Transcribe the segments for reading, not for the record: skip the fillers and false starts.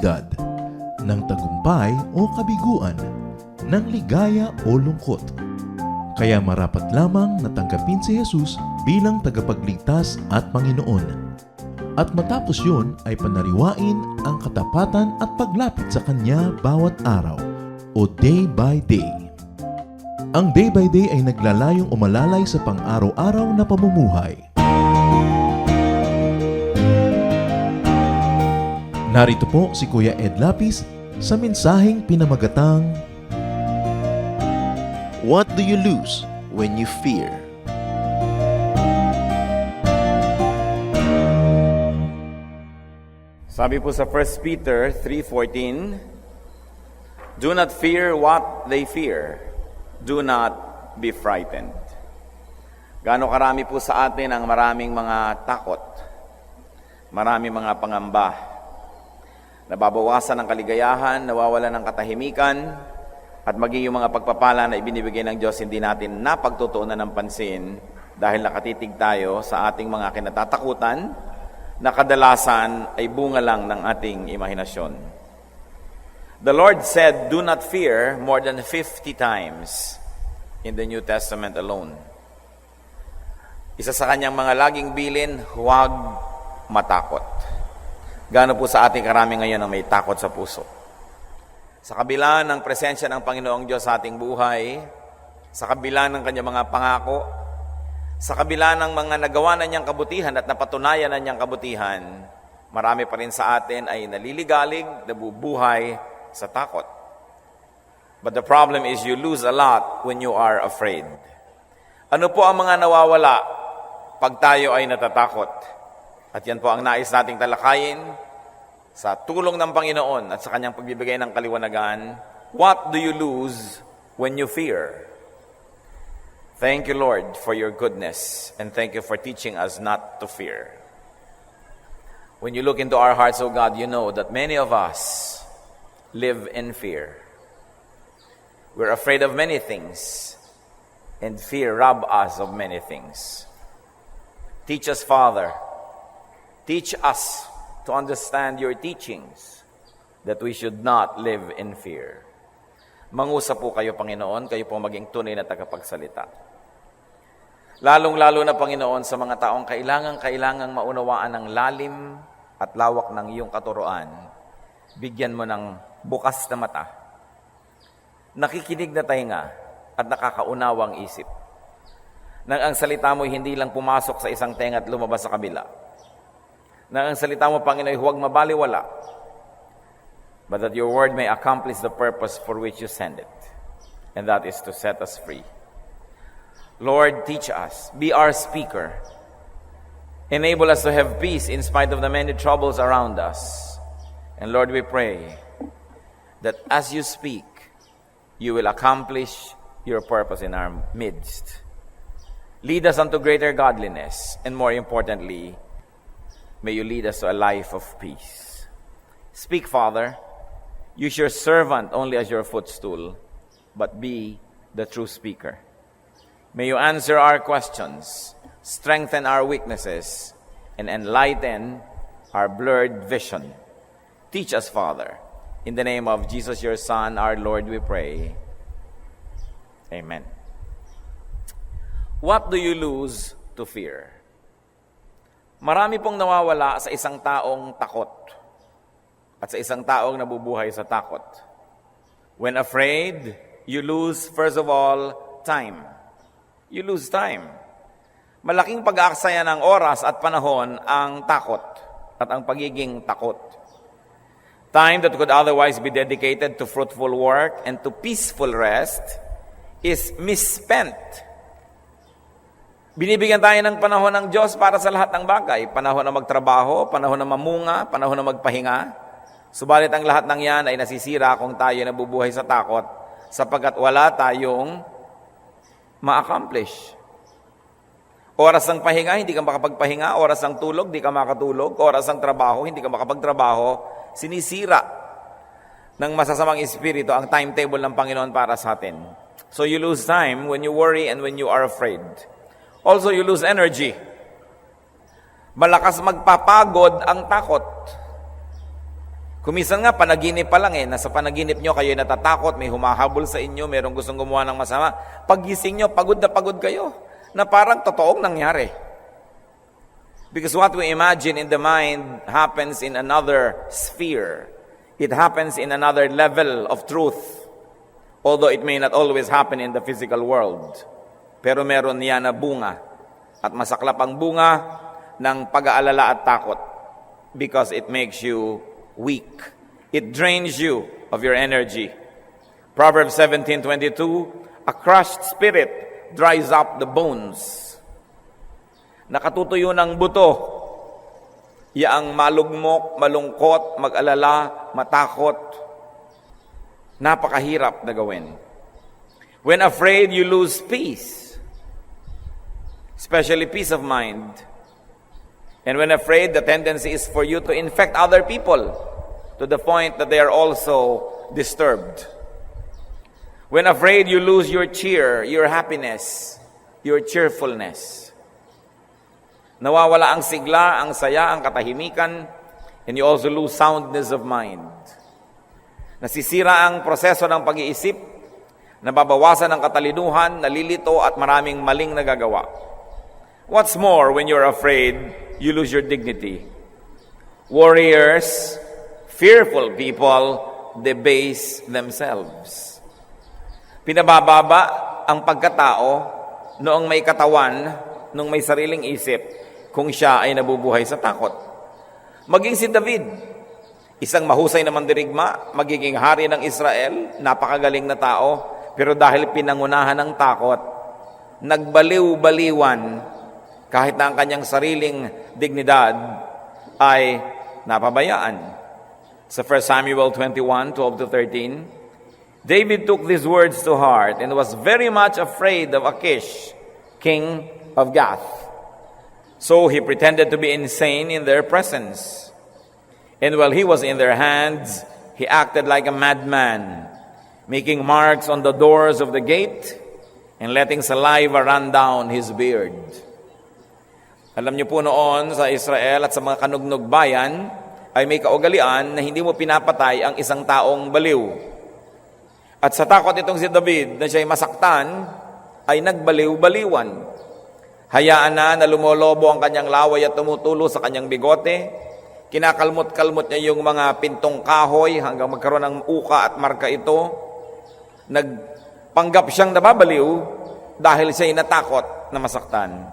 kalamidad, ng tagumpay o kabiguan, ng ligaya o lungkot. Kaya marapat lamang na tanggapin si Jesus bilang tagapagligtas at Panginoon. At matapos yun ay panariwain ang katapatan at paglapit sa Kanya bawat araw o day by day. Ang day by day ay naglalayong umalalay sa pang-araw-araw na pamumuhay. Narito po si Kuya Ed Lapis sa mensaheng pinamagatang What do you lose when you fear? Sabi po sa 1 Peter 3:14, do not fear what they fear. Do not be frightened. Gaano karami po sa atin ang maraming mga takot, maraming mga pangamba. Nababawasan ng kaligayahan, nawawalan ng katahimikan, at maging yung mga pagpapala na ibinibigay ng Diyos hindi natin napagtutuunan ng pansin dahil nakatitig tayo sa ating mga kinatatakutan na kadalasan ay bunga lang ng ating imahinasyon. The Lord said, do not fear more than 50 times in the New Testament alone. Isa sa kanyang mga laging bilin, huwag matakot. Gaano po sa ating karami ngayon ang may takot sa puso? Sa kabila ng presensya ng Panginoong Diyos sa ating buhay, sa kabila ng kanyang mga pangako, sa kabila ng mga nagawa na niyang kabutihan at napatunayan na niyang kabutihan, marami pa rin sa atin ay naliligalig, nabubuhay sa takot. But the problem is you lose a lot when you are afraid. Ano po ang mga nawawala pag tayo ay natatakot? At yan po ang nais nating talakayin sa tulong ng Panginoon at sa kanyang pagbibigay ng kaliwanagan. What do you lose when you fear? Thank you, Lord, for your goodness, and thank you for teaching us not to fear. When you look into our hearts, O God, you know that many of us live in fear. We're afraid of many things, and fear robs us of many things. Teach us, Father. Teach us to understand your teachings, that we should not live in fear. Mangusap po kayo, Panginoon, kayo po maging tunay na tagapagsalita. Lalong-lalo na, Panginoon, sa mga taong kailangang maunawaan ng lalim at lawak ng iyong katuroan, bigyan mo ng bukas na mata, nakikinig na tainga, at nakakaunawang isip. Nang ang salita mo hindi lang pumasok sa isang tenga at lumabas sa kabila. Nang ang salita mo, Panginoon, huwag mabaliwala, but that your word may accomplish the purpose for which you send it, and that is to set us free. Lord, teach us. Be our speaker. Enable us to have peace in spite of the many troubles around us. And Lord, we pray that as you speak, you will accomplish your purpose in our midst. Lead us unto greater godliness, and more importantly, may you lead us to a life of peace. Speak, Father. Use your servant only as your footstool, but be the true speaker. May you answer our questions, strengthen our weaknesses, and enlighten our blurred vision. Teach us, Father. In the name of Jesus, your Son, our Lord, we pray. Amen. What do you lose to fear? Marami pong nawawala sa isang taong takot at sa isang taong nabubuhay sa takot. When afraid, you lose, first of all, time. You lose time. Malaking pag-aaksaya ng oras at panahon ang takot at ang pagiging takot. Time that could otherwise be dedicated to fruitful work and to peaceful rest is misspent. Binibigyan tayo ng panahon ng Diyos para sa lahat ng bagay. Panahon na magtrabaho, panahon na mamunga, panahon na magpahinga. Subalit ang lahat ng yan ay nasisira kung tayo nabubuhay sa takot sapagkat wala tayong ma-accomplish. Oras ng pahinga, hindi ka makapagpahinga. Oras ng tulog, hindi ka makatulog. Oras ng trabaho, hindi ka makapagtrabaho. Sinisira ng masasamang espiritu ang timetable ng Panginoon para sa atin. So you lose time when you worry and when you are afraid. Also, you lose energy. Malakas magpapagod ang takot. Kumisan nga, panaginip pa lang nasa panaginip nyo, kayo natatakot, may humahabol sa inyo, merong gustong gumawa ng masama. Paggising nyo, pagod na pagod kayo, na parang totoong nangyari. Because what we imagine in the mind happens in another sphere. It happens in another level of truth. Although it may not always happen in the physical world. Pero meron niya na bunga. At masaklap ang bunga ng pag-aalala at takot. Because it makes you weak. It drains you of your energy. Proverbs 17:22, a crushed spirit dries up the bones. Nakatutuyo ng buto, yaang malugmok, malungkot, mag-alala, matakot. Napakahirap na gawin. When afraid, you lose peace. Especially peace of mind. And when afraid, the tendency is for you to infect other people to the point that they are also disturbed. When afraid, you lose your cheer, your happiness, your cheerfulness. Nawawala ang sigla, ang saya, ang katahimikan, and you also lose soundness of mind. Nasisira ang proseso ng pag-iisip, nababawasan ang katalinuhan, nalilito at maraming maling nagagawa. What's more, when you're afraid, you lose your dignity. Warriors, fearful people, debase themselves. Pinabababa ang pagkatao noong may katawan, noong may sariling isip, kung siya ay nabubuhay sa takot. Maging si David, isang mahusay na mandirigma, magiging hari ng Israel, napakagaling na tao, pero dahil pinangunahan ng takot, nagbaliw-baliwan, kahit na ang kanyang sariling dignidad ay napabayaan. Sa 1 Samuel 21:12-13, David took these words to heart and was very much afraid of Achish, king of Gath. So he pretended to be insane in their presence. And while he was in their hands, he acted like a madman, making marks on the doors of the gate and letting saliva run down his beard. Alam niyo po noon sa Israel at sa mga kanugnog bayan, ay may kaugalian na hindi mo pinapatay ang isang taong baliw. At sa takot itong si David na siya'y masaktan, ay nagbaliw-baliwan. Hayaan na lumolobo ang kanyang laway at tumutulo sa kanyang bigote. Kinakalmot-kalmot niya yung mga pintong kahoy hanggang magkaroon ng uka at marka ito. Nagpanggap siyang nababaliw dahil siya'y natakot na masaktan.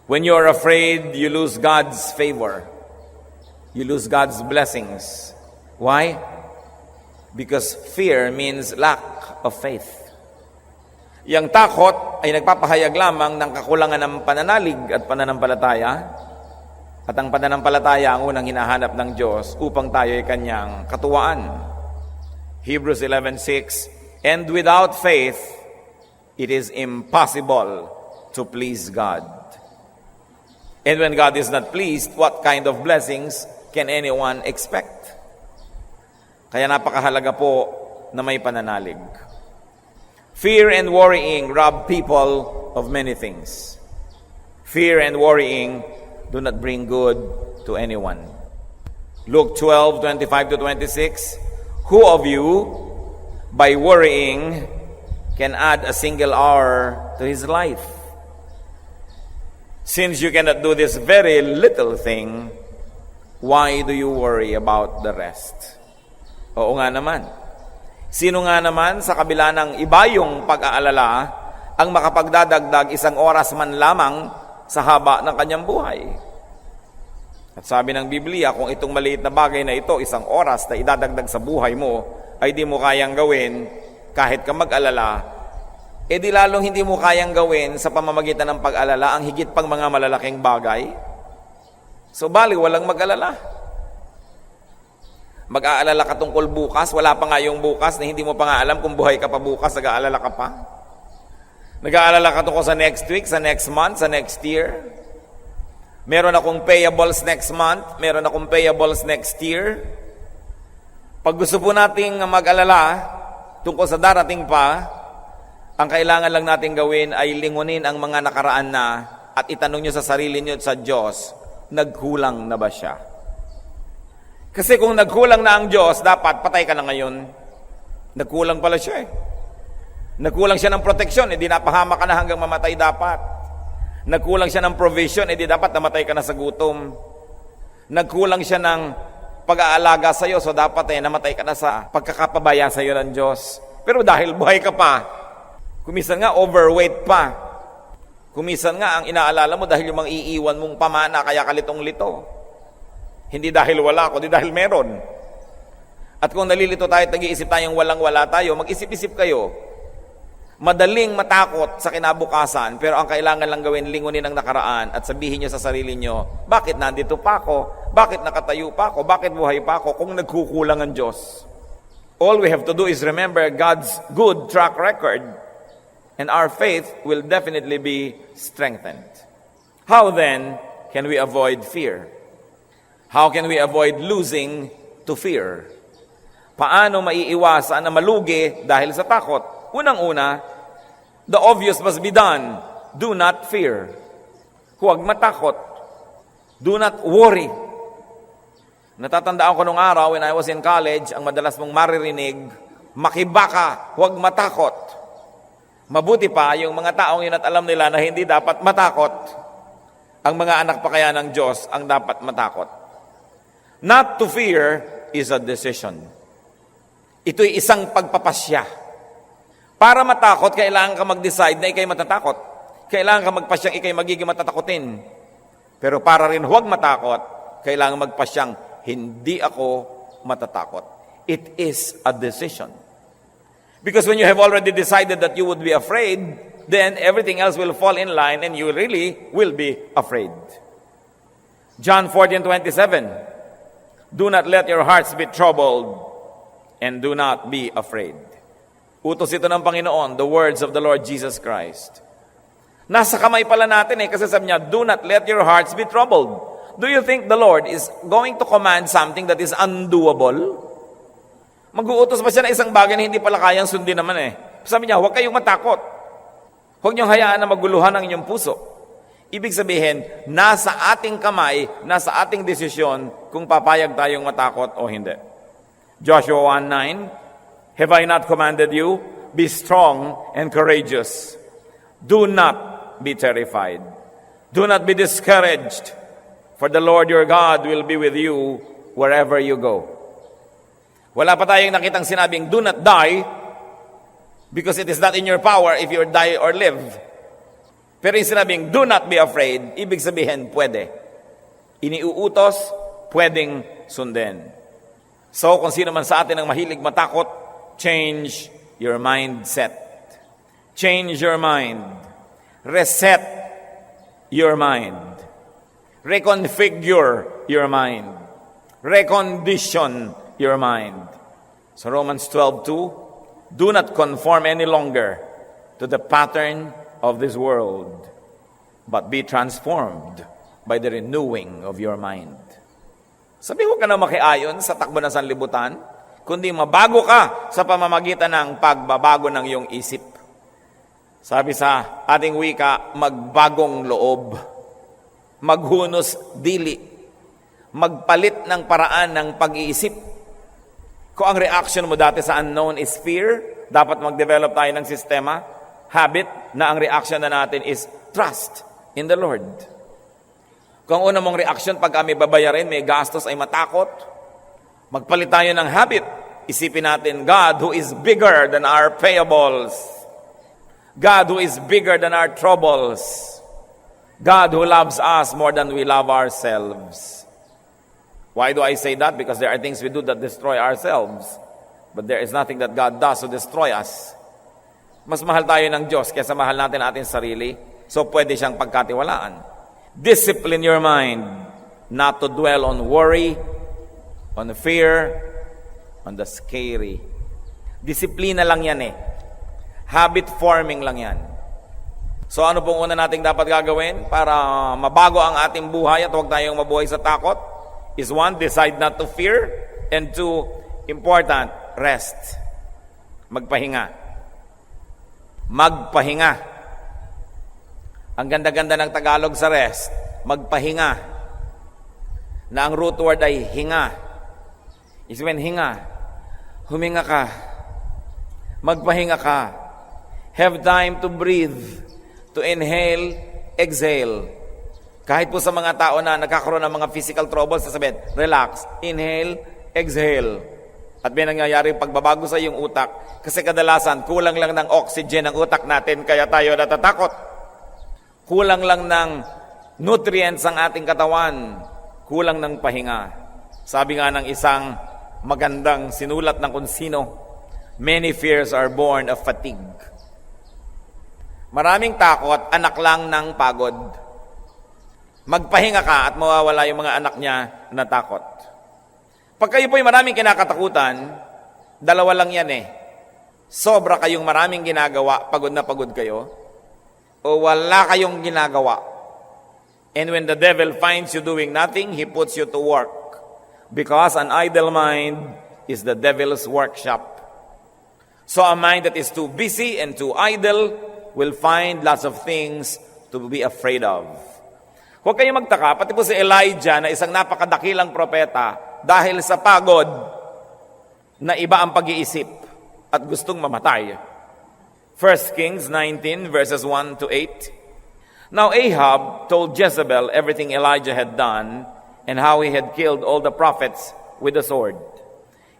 When you're afraid, you lose God's favor. You lose God's blessings. Why? Because fear means lack of faith. Yang takot ay nagpapahayag lamang ng kakulangan ng pananalig at pananampalataya. At ang pananampalataya ang unang hinahanap ng Diyos upang tayo ay kanyang katuwaan. Hebrews 11:6, and without faith, it is impossible to please God. And when God is not pleased, what kind of blessings can anyone expect? Kaya napakahalaga po na may pananalig. Fear and worrying rob people of many things. Fear and worrying do not bring good to anyone. Luke 12:25-26, who of you, by worrying, can add a single hour to his life? Since you cannot do this very little thing, why do you worry about the rest? Oo nga naman. Sino nga naman sa kabila ng ibayong pag-aalala ang makapagdadagdag isang oras man lamang sa haba ng kanyang buhay? At sabi ng Biblia, kung itong maliit na bagay na ito, isang oras na idadagdag sa buhay mo, ay di mo kayang gawin kahit ka mag-alala, di lalong hindi mo kayang gawin sa pamamagitan ng pag-alala ang higit pang mga malalaking bagay. So bali, walang mag-alala. Mag-aalala ka tungkol bukas, wala pa nga yung bukas na hindi mo pa nga alam kung buhay ka pa bukas, nag-aalala ka pa. Nag-aalala ka tungkol sa next week, sa next month, sa next year. Meron akong payables next month, meron akong payables next year. Pag gusto po nating mag-alala tungkol sa darating pa, ang kailangan lang natin gawin ay lingunin ang mga nakaraan na at itanong nyo sa sarili nyo at sa Diyos, nagkulang na ba siya? Kasi kung nagkulang na ang Diyos, dapat patay ka na ngayon. Nagkulang pala siya eh. Nagkulang siya ng proteksyon, di napahama ka na hanggang mamatay dapat. Nagkulang siya ng provision, di dapat namatay ka na sa gutom. Nagkulang siya ng pag-aalaga sa iyo, so dapat namatay ka na sa pagkakapabaya sa iyo ng Diyos. Pero dahil buhay ka pa, kumisan nga overweight pa, kumisan nga ang inaalala mo dahil yung mga iiwan mong pamana, kaya kalitong-lito. Hindi dahil wala, kundi dahil meron. At kung nalilito tayo at nag-iisip tayong walang-wala tayo, mag-isip-isip kayo. Madaling matakot sa kinabukasan, pero ang kailangan lang gawin, lingunin ang nakaraan at sabihin nyo sa sarili nyo, bakit nandito pa ako? Bakit nakatayo pa ako? Bakit buhay pa ako kung nagkukulang ang Diyos? All we have to do is remember God's good track record, and our faith will definitely be strengthened. How then can we avoid fear? How can we avoid losing to fear? Paano maiiwasan na malugi dahil sa takot? Unang-una, the obvious must be done. Do not fear. Huwag matakot. Do not worry. Natatandaan ko nung araw when I was in college, ang madalas mong maririnig, makibaka, huwag matakot. Mabuti pa yung mga taong yun at alam nila na hindi dapat matakot. Ang mga anak pa kaya ng Diyos ang dapat matakot. Not to fear is a decision. Ito'y isang pagpapasya. Para matakot, kailangan ka mag-decide na ikay matatakot. Kailangan ka magpasyang ikay magiging matatakotin. Pero para rin huwag matakot, kailangan magpasyang hindi ako matatakot. It is a decision. Because when you have already decided that you would be afraid, then everything else will fall in line and you really will be afraid. John 14:27. Do not let your hearts be troubled and do not be afraid. Utos ito ng Panginoon, the words of the Lord Jesus Christ. Nasa kamay pala natin kasi sabi niya, do not let your hearts be troubled. Do you think the Lord is going to command something that is undoable? Mag-uutos ba siya na isang bagay na hindi pala kayang sundin naman Sabi niya, huwag kayong matakot. Huwag niyong hayaan na maguluhan ang inyong puso. Ibig sabihin, nasa ating kamay, nasa ating desisyon kung papayag tayong matakot o hindi. Joshua 1:9, have I not commanded you? Be strong and courageous. Do not be terrified. Do not be discouraged, for the Lord your God will be with you wherever you go. Wala pa tayong nakitang sinabing, do not die, because it is not in your power if you die or live. Pero yung sinabing, do not be afraid, ibig sabihin, pwede. Iniuutos, pwedeng sundin. So, kung sino man sa atin ang mahilig matakot, change your mindset. Change your mind. Reset your mind. Reconfigure your mind. Recondition your mind. So Romans 12:2, do not conform any longer to the pattern of this world, but be transformed by the renewing of your mind. Sabi, huwag ka na makiayon sa takbo ng sanlibutan, kundi mabago ka sa pamamagitan ng pagbabago ng iyong isip. Sabi sa ating wika, magbagong loob, maghunos dili, magpalit ng paraan ng pag-iisip. Kung ang reaction mo dati sa unknown is fear, dapat mag-develop tayo ng sistema, habit, na ang reaction na natin is trust in the Lord. Kung una mong reaction pag kami babayarin, may gastos ay matakot, magpalit tayo ng habit. Isipin natin, God who is bigger than our payables. God who is bigger than our troubles. God who loves us more than we love ourselves. Why do I say that? Because there are things we do that destroy ourselves. But there is nothing that God does to destroy us. Mas mahal tayo ng Diyos kaysa mahal natin ating sarili. So pwede siyang pagkatiwalaan. Discipline your mind not to dwell on worry, on fear, on the scary. Disiplina lang yan Habit forming lang yan. So ano pong una nating dapat gagawin para mabago ang ating buhay at huwag tayong mabuhay sa takot? Is one, decide not to fear. And two, important, rest. Magpahinga. Magpahinga. Ang ganda-ganda ng Tagalog sa rest, magpahinga. Na ang root word ay hinga. is when huminga ka, magpahinga ka, have time to breathe, to inhale, exhale. Kahit po sa mga tao na nagkakaroon ng mga physical troubles, sasabihin, relax, inhale, exhale. At may nangyayari pagbabago sa iyong utak kasi kadalasan kulang lang ng oxygen ang utak natin kaya tayo natatakot. Kulang lang ng nutrients ang ating katawan. Kulang ng pahinga. Sabi nga ng isang magandang sinulat ng kung sino, many fears are born of fatigue. Maraming takot, anak lang ng pagod. Magpahinga ka at mawawala yung mga anak niya na takot. Pag kayo po'y maraming kinakatakutan, dalawa lang yan eh. Sobra kayong maraming ginagawa, pagod na pagod kayo, o wala kayong ginagawa. And when the devil finds you doing nothing, he puts you to work. Because an idle mind is the devil's workshop. So a mind that is too busy and too idle will find lots of things to be afraid of. Huwag kayong magtaka, pati po si Elijah na isang napakadakilang propeta, dahil sa pagod na iba ang pag-iisip at gustong mamatay. 1 Kings 19 verses 1 to 8. Now Ahab told Jezebel everything Elijah had done and how he had killed all the prophets with the sword.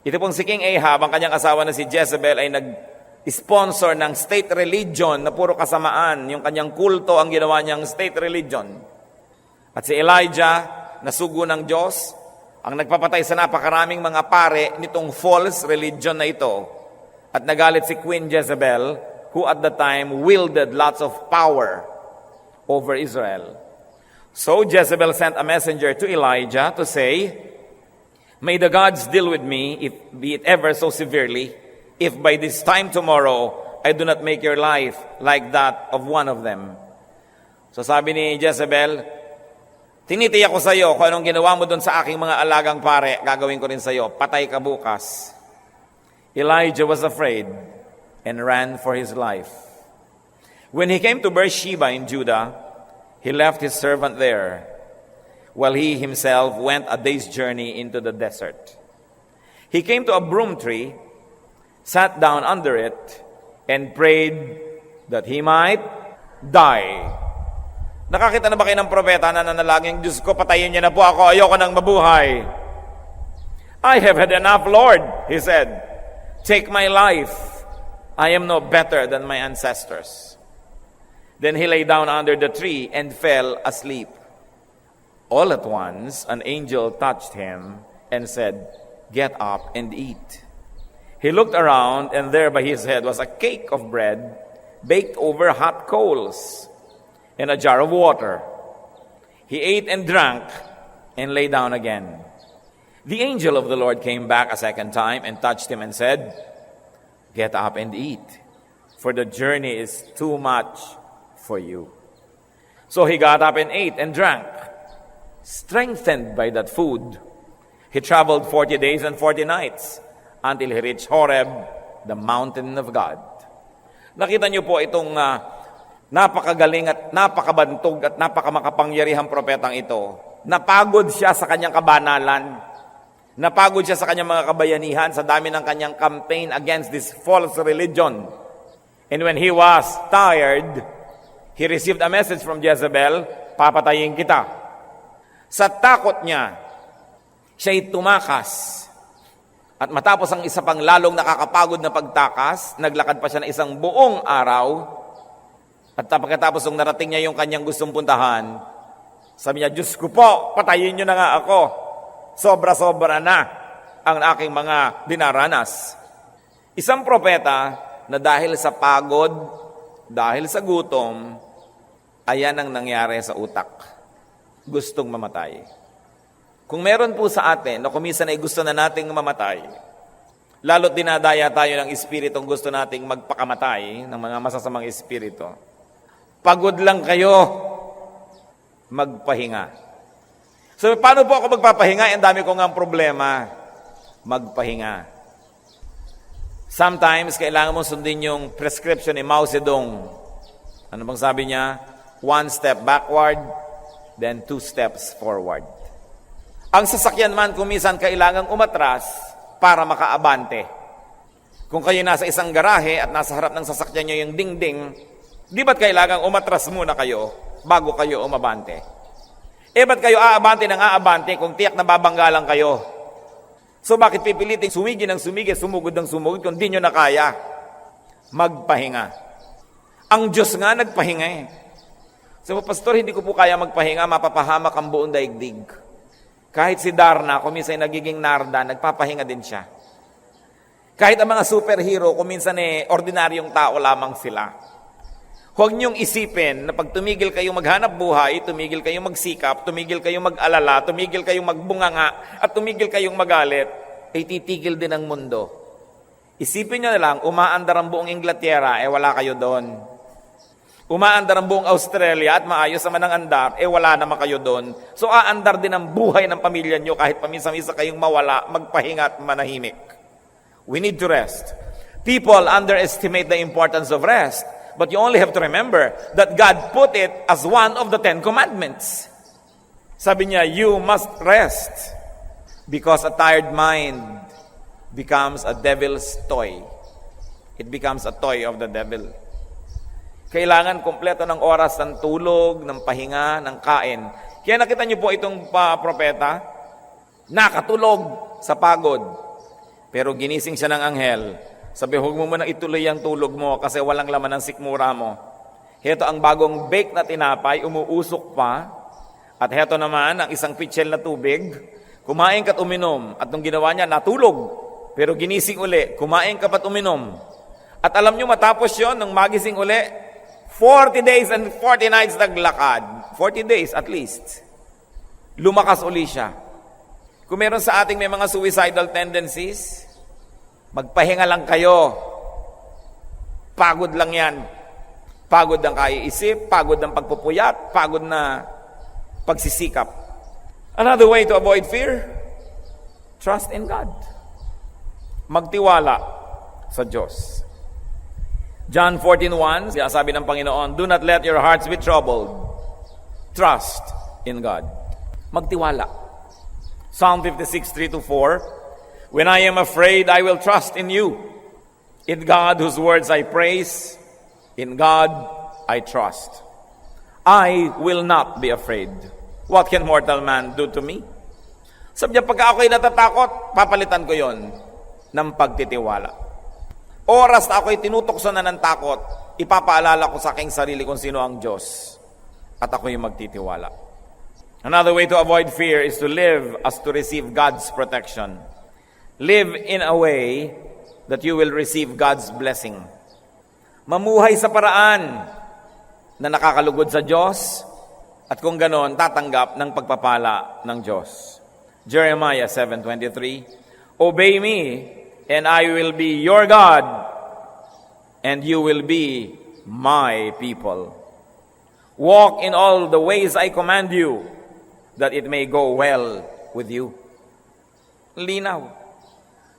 Ito pong si King Ahab, ang kanyang asawa na si Jezebel ay nag-sponsor ng state religion na puro kasamaan. Yung kanyang kulto ang ginawa niyang state religion. At si Elijah, nasugo ng Diyos, ang nagpapatay sa napakaraming mga pare nitong false religion na ito. At nagalit si Queen Jezebel, who at the time wielded lots of power over Israel. So Jezebel sent a messenger to Elijah to say, "May the gods deal with me, if be it ever so severely, if by this time tomorrow I do not make your life like that of one of them." So sabi ni Jezebel, tinitiyak ko sa iyo kung anong ginawa mo doon sa aking mga alagang pare, gagawin ko rin sa iyo. Patay ka bukas. Elijah was afraid and ran for his life. When he came to Beersheba in Judah, he left his servant there, while he himself went a day's journey into the desert. He came to a broom tree, sat down under it, and prayed that he might die. Nakakita na ba kayo ng propeta na nanalangin, Diyos ko, patayin niyo na po ako, ayoko nang mabuhay. I have had enough, Lord, he said. Take my life. I am no better than my ancestors. Then he lay down under the tree and fell asleep. All at once, an angel touched him and said, "Get up and eat." He looked around, and there by his head was a cake of bread baked over hot coals, and a jar of water. He ate and drank and lay down again. The angel of the Lord came back a second time and touched him and said, "Get up and eat, for the journey is too much for you." So he got up and ate and drank. Strengthened by that food, he traveled 40 days and 40 nights until he reached Horeb, the mountain of God. Nakita niyo po itong napakagaling at napakabantog at napakamakapangyarihang propetang ito. Napagod siya sa kanyang kabanalan. Napagod siya sa kanyang mga kabayanihan sa dami ng kanyang campaign against this false religion. And when he was tired, he received a message from Jezebel, "Papatayin kita." Sa takot niya, siya'y tumakas. At matapos ang isa pang lalong nakakapagod na pagtakas, naglakad pa siya ng isang buong araw. At pagkatapos nung narating niya yung kanyang gustong puntahan, sabi niya, "Diyos ko po, patayin niyo na nga ako. Sobra-sobra na ang aking mga dinaranas." Isang propeta na dahil sa pagod, dahil sa gutom, ayan ang nangyari sa utak. Gustong mamatay. Kung meron po sa atin na kumisan ay gusto na nating mamatay, lalo't dinadaya tayo ng espiritong gusto nating magpakamatay ng mga masasamang espiritu, pagod lang kayo, magpahinga. So, paano po ako magpapahinga? Ang dami ko nga problema. Magpahinga. Sometimes, kailangan mo sundin yung prescription ni Mao Zedong. Ano bang sabi niya? 1 step backward, then 2 steps forward. Ang sasakyan man, kung minsan kailangang umatras, para makaabante. Kung kayo nasa isang garahe at nasa harap ng sasakyan nyo yung dingding, di ba't kailangang umatras muna kayo bago kayo umabante? Ba't kayo aabante ng aabante kung tiyak na babanggalang kayo? So bakit pipilitin sumigi ng sumigi, sumugod ng sumugod kung di nyo na kaya? Magpahinga. Ang Diyos nga nagpahinga eh. So, Pastor, hindi ko po kaya magpahinga, mapapahamak ang buong daigdig. Kahit si Darna, kung minsan nagiging Narda, nagpapahinga din siya. Kahit ang mga superhero, kung minsan ordinaryong tao lamang sila. Huwag niyong isipin na pag tumigil kayong maghanap buhay, tumigil kayong magsikap, tumigil kayong mag-alala, tumigil kayong magbunganga, at tumigil kayong magalit, ay titigil din ang mundo. Isipin niyo na lang, umaandar ang buong Inglaterra, wala kayo doon. Umaandar ang buong Australia at maayos naman ang andar, wala naman kayo doon. So aandar din ang buhay ng pamilya nyo kahit paminsan-minsan kayong mawala, magpahinga at manahimik. We need to rest. People underestimate the importance of rest, but you only have to remember that God put it as one of the 10 commandments. Sabi niya, you must rest because a tired mind becomes a devil's toy. It becomes a toy of the devil. Kailangan kompleto ng oras ng tulog, ng pahinga, ng kain. Kaya nakita niyo po itong propeta, nakatulog sa pagod. Pero ginising siya ng anghel. Sabi, huwag mo muna ituloy ang tulog mo kasi walang laman ng sikmura mo. Heto ang bagong bake na tinapay, umuusok pa. At heto naman ang isang pitchel na tubig. Kumain ka't uminom. At nung ginawa niya, natulog. Pero ginising uli, kumain ka pa't uminom. At alam niyo matapos yon nung magising uli, 40 days and 40 nights naglakad. 40 days at least. Lumakas uli siya. Kung meron sa ating may mga suicidal tendencies, magpahinga lang kayo. Pagod lang yan. Pagod ang kaiisip, pagod ang pagpupuyat, pagod na pagsisikap. Another way to avoid fear, trust in God. Magtiwala sa Diyos. John 14:1, sabi ng Panginoon, do not let your hearts be troubled. Trust in God. Magtiwala. Psalm 56:3-4, when I am afraid, I will trust in you. In God, whose words I praise, in God I trust. I will not be afraid. What can mortal man do to me? Sabi niya, pagka ako'y natatakot, papalitan ko yon ng pagtitiwala. Oras na ako'y tinutokso na ng takot, ipapaalala ko sa aking sarili kung sino ang Diyos. At ako'y magtitiwala. Another way to avoid fear is to live as to receive God's protection. Live in a way that you will receive God's blessing. Mamuhay sa paraan na nakakalugod sa Diyos at kung ganon, tatanggap ng pagpapala ng Diyos. Jeremiah 7:23, obey me, and I will be your God, and you will be my people. Walk in all the ways I command you, that it may go well with you. Linaw.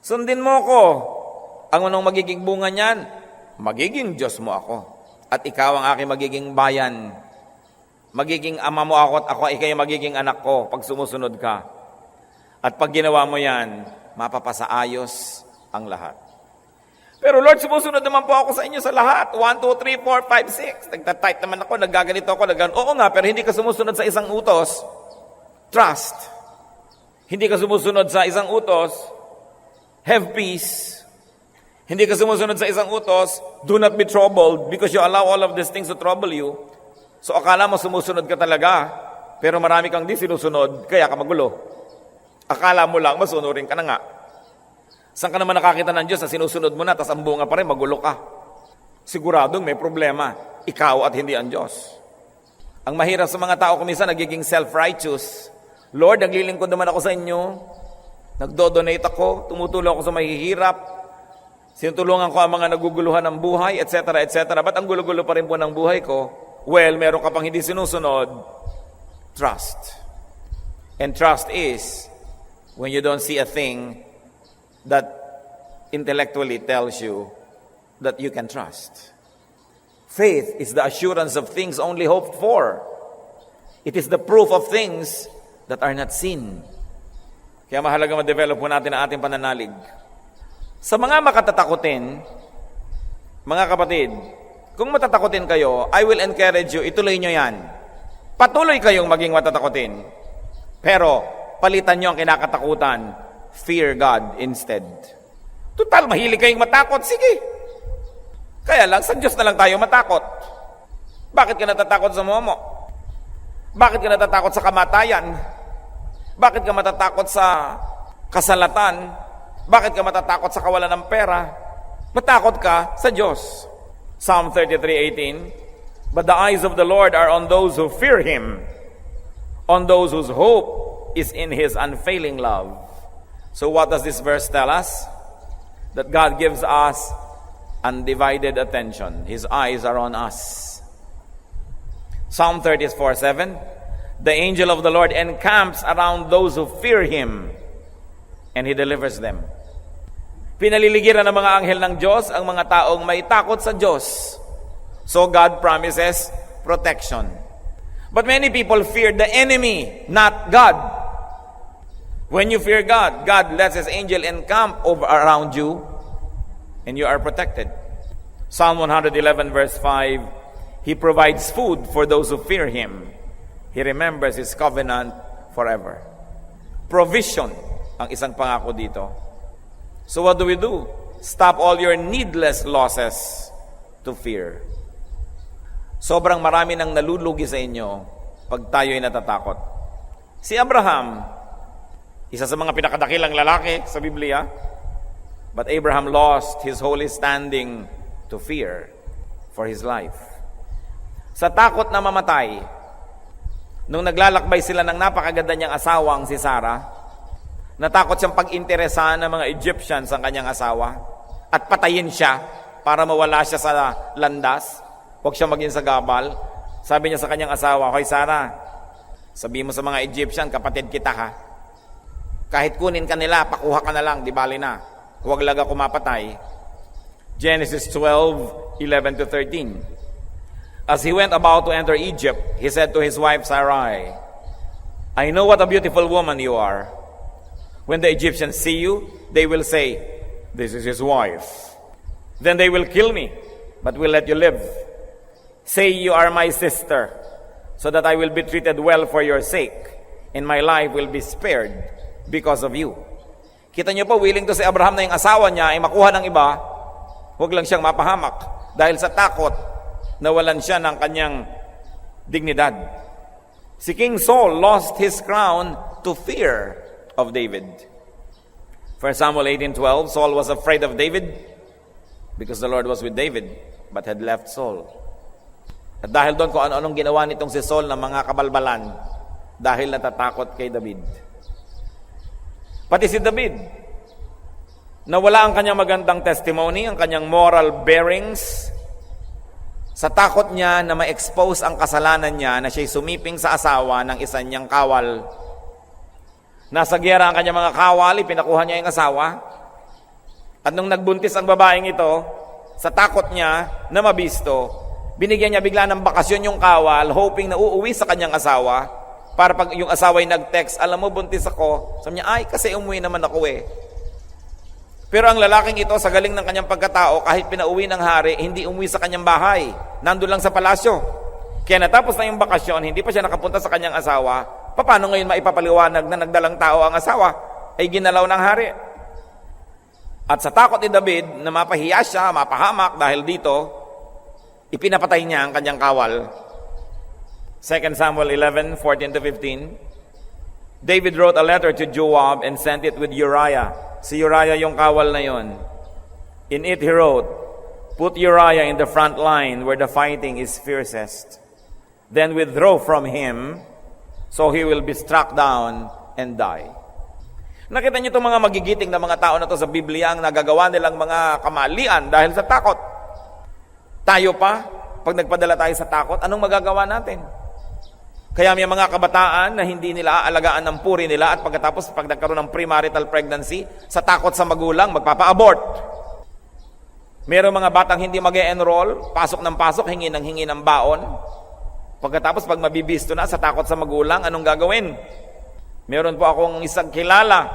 Sundin mo ko. Ang anong magiging bunga niyan? Magiging Diyos mo ako. At ikaw ang aking magiging bayan. Magiging ama mo ako at ako ay kayo magiging anak ko pag sumusunod ka. At pag ginawa mo yan, mapapasaayos ang lahat. Pero Lord, sumusunod naman po ako sa inyo sa lahat. 1, 2, 3, 4, 5, 6. Nagtatype naman ako, nagaganito ako, oo nga, pero hindi ka sumusunod sa isang utos. Trust. Hindi ka sumusunod sa isang utos. Have peace. Hindi ka sumusunod sa isang utos. Do not be troubled because you allow all of these things to trouble you. So akala mo sumusunod ka talaga, pero marami kang di sinusunod, kaya ka magulo. Akala mo lang, masunurin ka na nga. Saan ka naman nakakita ng Diyos na sinusunod mo na, tas ang bunga pa rin, magulo ka? Siguradong may problema. Ikaw at hindi ang Diyos. Ang mahirap sa mga tao kuminsan, nagiging self-righteous. Lord, naglilingkod naman ako sa inyo. Nagdo-donate ako, tumutulong ako sa mahihirap. Sinutulungan ko ang mga naguguluhan ng buhay, etc., etc. Ba't ang gulo-gulo pa rin po ng buhay ko? Well, meron ka pang hindi sinusunod. Trust. And trust is when you don't see a thing that intellectually tells you that you can trust. Faith is the assurance of things only hoped for. It is the proof of things that are not seen. Kaya mahalaga ma-develop po natin ang ating pananalig. Sa mga makatatakutin, mga kapatid, kung matatakutin kayo, I will encourage you, ituloy nyo yan. Patuloy kayong maging matatakutin. Pero, palitan nyo ang kinakatakutan. Fear God instead. Total, mahilig kayong matakot. Sige. Kaya lang, sa Diyos na lang tayo matakot. Bakit ka natatakot sa momo? Bakit ka natatakot sa kamatayan? Bakit ka matatakot sa kasalatan? Bakit ka matatakot sa kawalan ng pera? Matakot ka sa Diyos. Psalm 33:18, but the eyes of the Lord are on those who fear Him, on those whose hope is in His unfailing love. So what does this verse tell us? That God gives us undivided attention. His eyes are on us. Psalm 34:7, the angel of the Lord encamps around those who fear Him, and He delivers them. Pinaliligiran ng mga anghel ng Diyos ang mga taong may takot sa Diyos. So God promises protection. But many people fear the enemy, not God. When you fear God, God lets His angel encamp around you, and you are protected. Psalm 111 verse 5, He provides food for those who fear Him. He remembers His covenant forever. Provision ang isang pangako dito. So what do we do? Stop all your needless losses to fear. Sobrang marami nang nalulugi sa inyo pag tayo'y natatakot. Si Abraham, isa sa mga pinakadakilang lalaki sa Biblia, but Abraham lost his holy standing to fear for his life. Sa takot na mamatay, nung naglalakbay sila ng napakaganda niyang asawang si Sarah, natakot siyang pag-interesahan ng mga Egyptians ang kanyang asawa at patayin siya para mawala siya sa landas. Huwag siya maging sagabal. Sabi niya sa kanyang asawa, "Hoy Sarah, sabi mo sa mga Egyptian, kapatid kita ha. Kahit kunin ka nila, pakuha ka na lang, di bali na. Huwag lang ako mapatay." Genesis 12:11-13. As he went about to enter Egypt, he said to his wife Sarai, "I know what a beautiful woman you are. When the Egyptians see you, they will say, 'This is his wife.' Then they will kill me, but will let you live. Say you are my sister, so that I will be treated well for your sake, and my life will be spared because of you." Kita niyo po, willing to si Abraham na yung asawa niya ay makuha ng iba, huwag lang siyang mapahamak dahil sa takot nawalan siya ng kanyang dignidad. Si King Saul lost his crown to fear of David. 1 Samuel 18:12, Saul was afraid of David because the Lord was with David but had left Saul. At dahil doon kung ano-anong ginawa nitong si Saul ng mga kabalbalan dahil natatakot kay David. Pati si David, nawala ang kanyang magandang testimony, ang kanyang moral bearings, sa takot niya na ma-expose ang kasalanan niya na siya'y sumiping sa asawa ng isa niyang kawal. Nasa giyera ang kanyang mga kawal, pinakuha niya yung asawa. At nung nagbuntis ang babaeng ito, sa takot niya na mabisto, binigyan niya bigla ng bakasyon yung kawal, hoping na uuwi sa kanyang asawa, para pag yung asawa'y nag-text, "Alam mo, buntis ako." Sabi niya, "Ay, kasi umuwi naman ako eh." Pero ang lalaking ito, sa galing ng kanyang pagkatao, kahit pinauwi ng hari, hindi umuwi sa kanyang bahay. Nandun lang sa palasyo. Kaya natapos na yung bakasyon, hindi pa siya nakapunta sa kanyang asawa. Paano ngayon maipapaliwanag na nagdalang tao ang asawa ay ginalaw ng hari? At sa takot ni David na mapahiya siya, mapahamak dahil dito, ipinapatay niya ang kanyang kawal. 2 Samuel 11:14-15, David wrote a letter to Joab and sent it with Uriah. Si Uriah yung kawal na yon. In it he wrote, "Put Uriah in the front line where the fighting is fiercest. Then withdraw from him, so he will be struck down and die." Nakita niyo itong mga magigiting na mga tao na to sa Biblia, ang nagagawa nilang mga kamalian dahil sa takot. Tayo pa, pag nagpadala tayo sa takot, anong magagawa natin? Kaya may mga kabataan na hindi nila aalagaan ng puri nila at pagkatapos pag nagkaroon ng premarital pregnancy, sa takot sa magulang, magpapa-abort. Merong mga batang hindi mag-e-enroll, pasok ng pasok, hingi ng baon. Pagkatapos pag mabibisto na sa takot sa magulang, anong gagawin? Meron po akong isang kilala,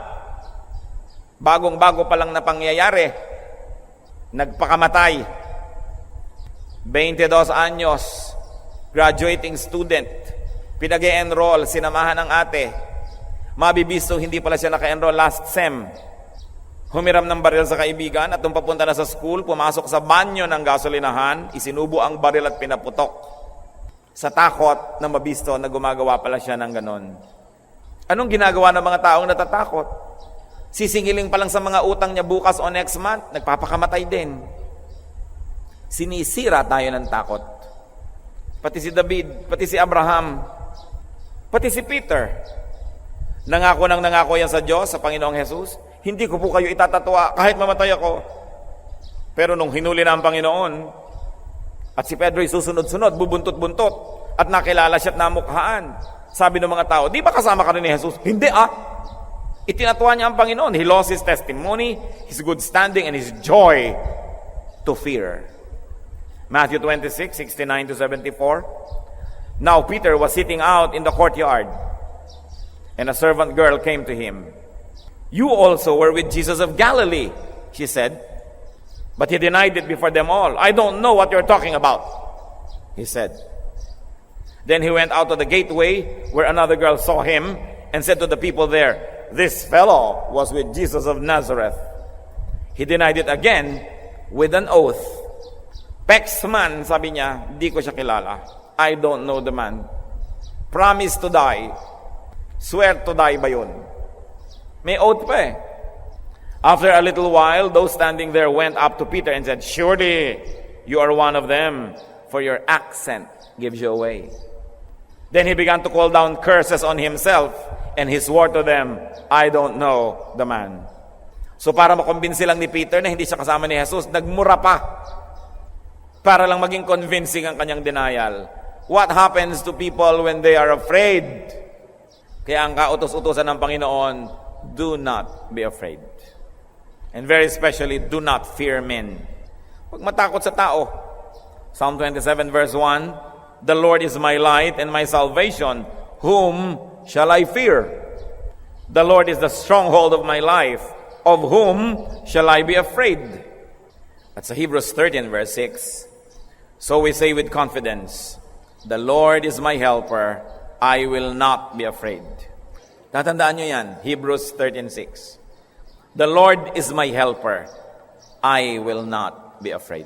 bagong-bago pa lang na pangyayari, nagpakamatay, 22 anyos, graduating student, pinag-e-enroll, sinamahan ng ate, mabibisto hindi pala siya naka-enroll last sem, humiram ng baril sa kaibigan at nung papunta na sa school, pumasok sa banyo ng gasolinahan, isinubo ang baril at pinaputok. Sa takot na mabisto na gumagawa pala siya ng ganon. Anong ginagawa ng mga taong natatakot? Sisingiling pa lang sa mga utang niya bukas o next month, nagpapakamatay din. Sinisira tayo ng takot. Pati si David, pati si Abraham, pati si Peter. Nangako yan sa Diyos, sa Panginoong Jesus. Hindi ko po kayo itatatwa kahit mamatay ako. Pero nung hinuli na ang Panginoon, at si Pedro ay susunod-sunod, bubuntot-buntot, at nakilala siya at namukhaan. Sabi ng mga tao, di ba kasama ka rin ni Jesus? Hindi Itinatwa niya ang Panginoon. He lost his testimony, his good standing, and his joy to fear. Matthew 26, 69 to 74. Now Peter was sitting out in the courtyard, and a servant girl came to him. You also were with Jesus of Galilee, she said. But he denied it before them all. I don't know what you're talking about, he said. Then he went out to the gateway where another girl saw him and said to the people there, this fellow was with Jesus of Nazareth. He denied it again with an oath. Pex man, sabi niya, di ko siya kilala. I don't know the man. Promise to die. Swear to die ba yun? May oath pa eh. After a little while, those standing there went up to Peter and said, surely you are one of them, for your accent gives you away. Then he began to call down curses on himself, and he swore to them, I don't know the man. So para makumbinsi lang ni Peter na hindi siya kasama ni Jesus, nagmura pa para lang maging convincing ang kanyang denial. What happens to people when they are afraid? Kaya ang kautos-utosan ng Panginoon, do not be afraid. And very especially, do not fear men. Huwag matakot sa tao. Psalm 27 verse 1, the Lord is my light and my salvation. Whom shall I fear? The Lord is the stronghold of my life. Of whom shall I be afraid? At sa Hebrews 13 verse 6, so we say with confidence, the Lord is my helper. I will not be afraid. Tatandaan nyo yan, Hebrews 13:6. The Lord is my helper. I will not be afraid.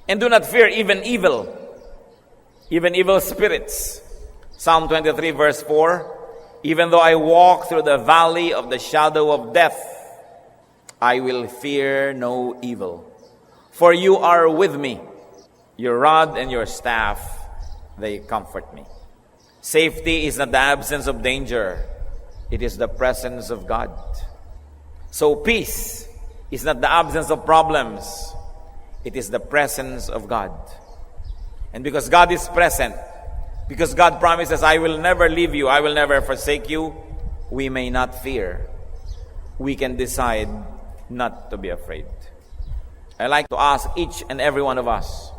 And do not fear even evil spirits. Psalm 23 verse 4, even though I walk through the valley of the shadow of death, I will fear no evil. For you are with me. Your rod and your staff, they comfort me. Safety is not the absence of danger. It is the presence of God. So peace is not the absence of problems. It is the presence of God. And because God is present, because God promises, I will never leave you, I will never forsake you, we may not fear. We can decide not to be afraid. I like to ask each and every one of us,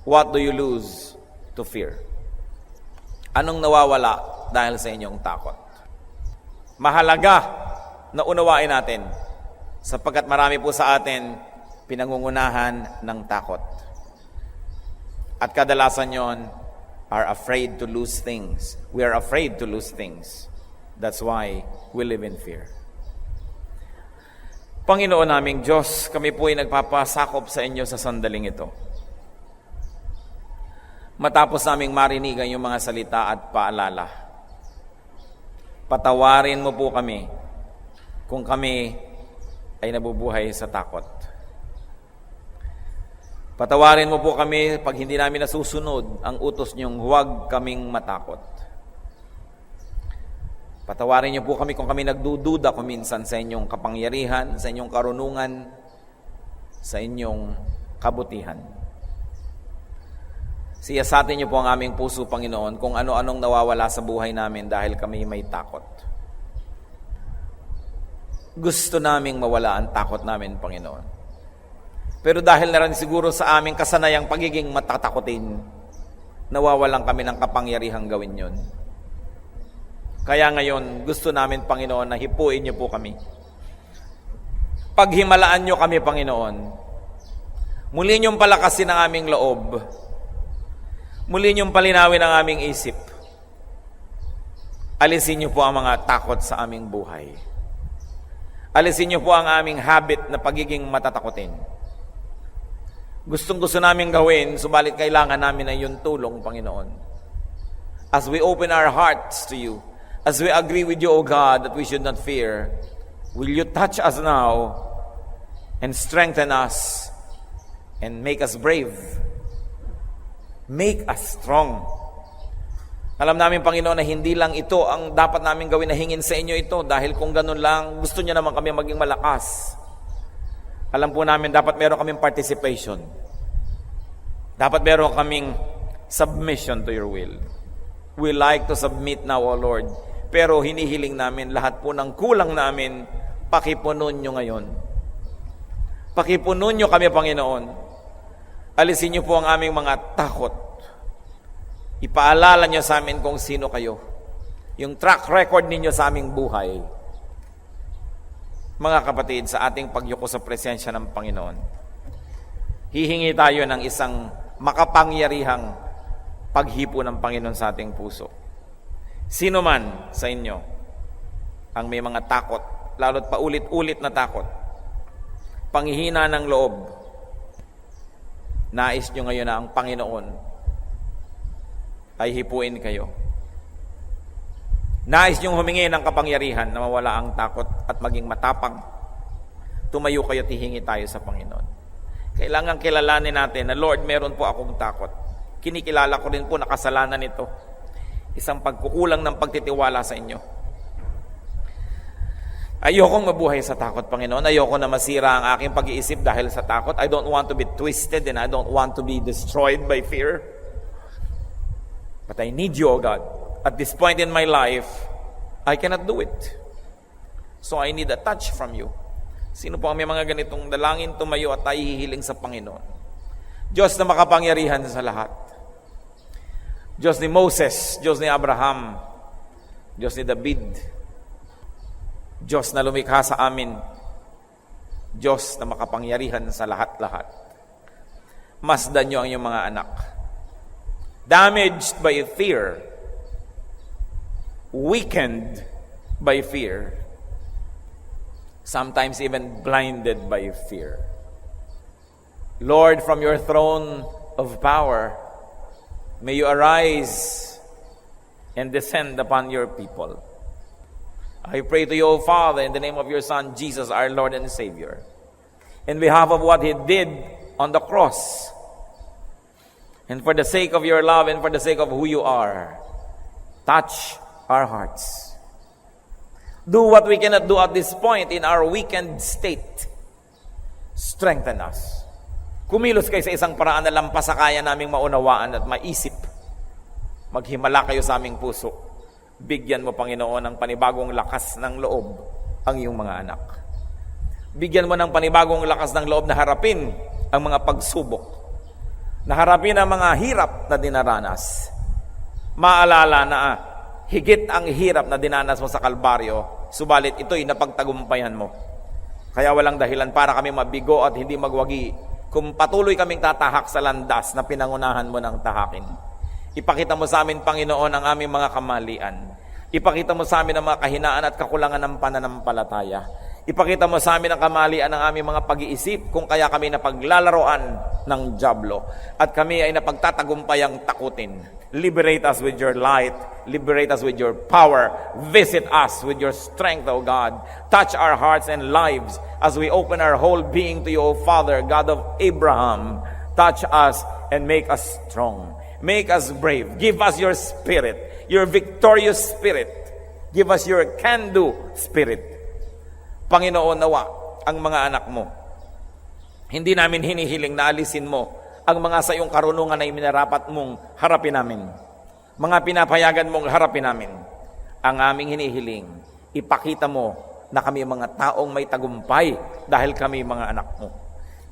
what do you lose to fear? Anong nawawala dahil sa inyong takot? Mahalaga na unawain natin sapagkat marami po sa atin pinangungunahan ng takot. At kadalasan yon are afraid to lose things. We are afraid to lose things. That's why we live in fear. Panginoon naming Diyos, kami po ay nagpapasakop sa inyo sa sandaling ito. Matapos naming marinig ang iyong mga salita at paalala, patawarin mo po kami kung kami ay nabubuhay sa takot. Patawarin mo po kami pag hindi namin nasusunod ang utos niyong huwag kaming matakot. Patawarin niyo po kami kung kami nagdududa kuminsan sa inyong kapangyarihan, sa inyong karunungan, sa inyong kabutihan. Siyasatin niyo po ang aming puso, Panginoon, kung ano-anong nawawala sa buhay namin dahil kami may takot. Gusto naming mawala ang takot namin, Panginoon. Pero dahil na rin siguro sa aming kasanayang pagiging matatakotin, nawawalan kami ng kapangyarihang gawin yon. Kaya ngayon, gusto namin, Panginoon, na hipuin niyo po kami. Paghimalaan niyo kami, Panginoon. Muli niyong palakasin ang aming loob. Muli niyong palinawin ang aming isip. Alisin niyo po ang mga takot sa aming buhay. Alisin niyo po ang aming habit na pagiging matatakotin. Gustong-gusto namin gawin, subalit kailangan namin ng iyong tulong, Panginoon. As we open our hearts to you, as we agree with you, O God, that we should not fear, will you touch us now and strengthen us and make us brave? Make us strong. Alam namin, Panginoon, na hindi lang ito ang dapat namin gawin na hingin sa inyo ito, dahil kung ganun lang, gusto niyo naman kami maging malakas. Alam po namin, dapat meron kaming participation. Dapat meron kaming submission to your will. We like to submit now, O Lord. Pero hinihiling namin, lahat po ng kulang namin, pakipunon nyo ngayon. Pakipunon nyo kami, Panginoon. Alisin nyo po ang aming mga takot. Ipaalala nyo sa amin kung sino kayo. Yung track record ninyo sa aming buhay. Mga kapatid, sa ating pagyuko sa presensya ng Panginoon, hihingi tayo ng isang makapangyarihang paghipo ng Panginoon sa ating puso. Sino man sa inyo ang may mga takot, lalo't paulit-ulit na takot, panghihina ng loob, nais nyo ngayon na ang Panginoon ay hipuin kayo. Nais niyong humingi ng kapangyarihan na mawala ang takot at maging matapang. Tumayo kayo at hihingi tayo sa Panginoon. Kailangan kilalanin natin na, Lord, meron po akong takot. Kinikilala ko rin po na kasalanan ito. Isang pagkukulang ng pagtitiwala sa inyo. Ayokong mabuhay sa takot, Panginoon. Ayoko na masira ang aking pag-iisip dahil sa takot. I don't want to be twisted and I don't want to be destroyed by fear. But I need you, O God. At this point in my life, I cannot do it. So I need a touch from you. Sino po ang may mga ganitong dalangin, tumayo at tayo hihiling sa Panginoon? Diyos na makapangyarihan sa lahat. Diyos ni Moses, Diyos ni Abraham, Diyos ni David, Diyos na lumikha sa amin, Diyos na makapangyarihan sa lahat-lahat. Masdan niyo ang inyong mga anak. Damaged by fear, weakened by fear, sometimes even blinded by fear. Lord, from your throne of power, may you arise and descend upon your people. I pray to you, O Father, in the name of your Son, Jesus, our Lord and Savior, in behalf of what He did on the cross, and for the sake of your love and for the sake of who you are, touch our hearts. Do what we cannot do at this point in our weakened state. Strengthen us. Kumilos kayo sa isang paraan na lampas sa kaya naming maunawaan at maisip. Maghimala kayo sa aming puso. Bigyan mo, Panginoon, ng panibagong lakas ng loob ang iyong mga anak. Bigyan mo ng panibagong lakas ng loob na harapin ang mga pagsubok. Naharapin ang mga hirap na dinaranas. Maalala na higit ang hirap na dinanas mo sa Kalbaryo, subalit ito'y napagtagumpayan mo. Kaya walang dahilan para kami mabigo at hindi magwagi kung patuloy kaming tatahak sa landas na pinangunahan mo ng tahakin. Ipakita mo sa amin, Panginoon, ang aming mga kamalian. Ipakita mo sa amin ang mga kahinaan at kakulangan ng pananampalataya. Ipakita mo sa amin ang kamalian ng aming mga pag-iisip kung kaya kami napaglalaroan ng dyablo at kami ay napagtatagumpayang takutin. Liberate us with your light. Liberate us with your power. Visit us with your strength, O God. Touch our hearts and lives as we open our whole being to you, O Father, God of Abraham. Touch us and make us strong. Make us brave. Give us your spirit, your victorious spirit. Give us your can-do spirit. Panginoon, nawa ang mga anak mo. Hindi namin hinihiling na alisin mo ang mga sa iyong karunungan na iminarapat mong harapin namin. Mga pinapayagan mong harapin namin. Ang aming hinihiling, ipakita mo na kami mga taong may tagumpay dahil kami mga anak mo.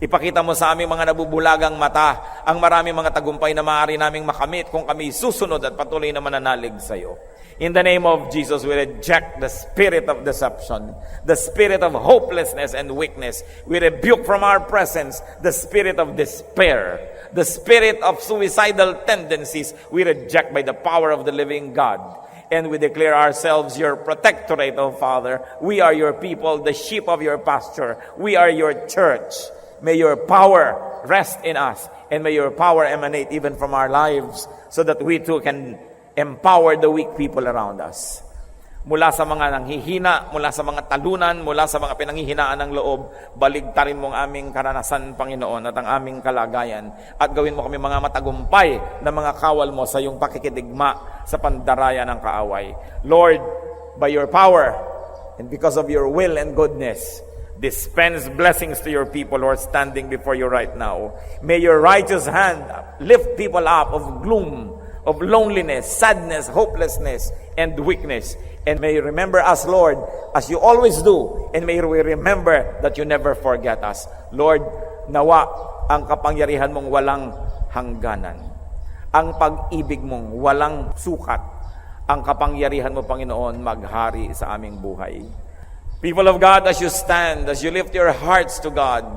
Ipakita mo sa aming mga nabubulagang mata ang maraming mga tagumpay na maaari naming makamit kung kami susunod at patuloy na mananalig sa iyo. In the name of Jesus, we reject the spirit of deception, the spirit of hopelessness and weakness. We rebuke from our presence the spirit of despair, the spirit of suicidal tendencies. We reject by the power of the living God. And we declare ourselves your protectorate, O Father. We are your people, the sheep of your pasture. We are your church. May your power rest in us, and may your power emanate even from our lives so that we too can empower the weak people around us. Mula sa mga nanghihina, mula sa mga talunan, mula sa mga pinanghihinaan ng loob, baligtarin mo ang aming karanasan, Panginoon, at ang aming kalagayan. At gawin mo kami mga matagumpay na mga kawal mo sa iyong pakikidigma sa pandaraya ng kaaway. Lord, by your power and because of your will and goodness, dispense blessings to your people who are standing before you right now. May your righteous hand lift people up of gloom, of loneliness, sadness, hopelessness, and weakness. And may you remember us, Lord, as you always do. And may we remember that you never forget us. Lord, nawa ang kapangyarihan mong walang hangganan. Ang pag-ibig mong walang sukat. Ang kapangyarihan mo, Panginoon, maghari sa aming buhay. People of God, as you stand, as you lift your hearts to God,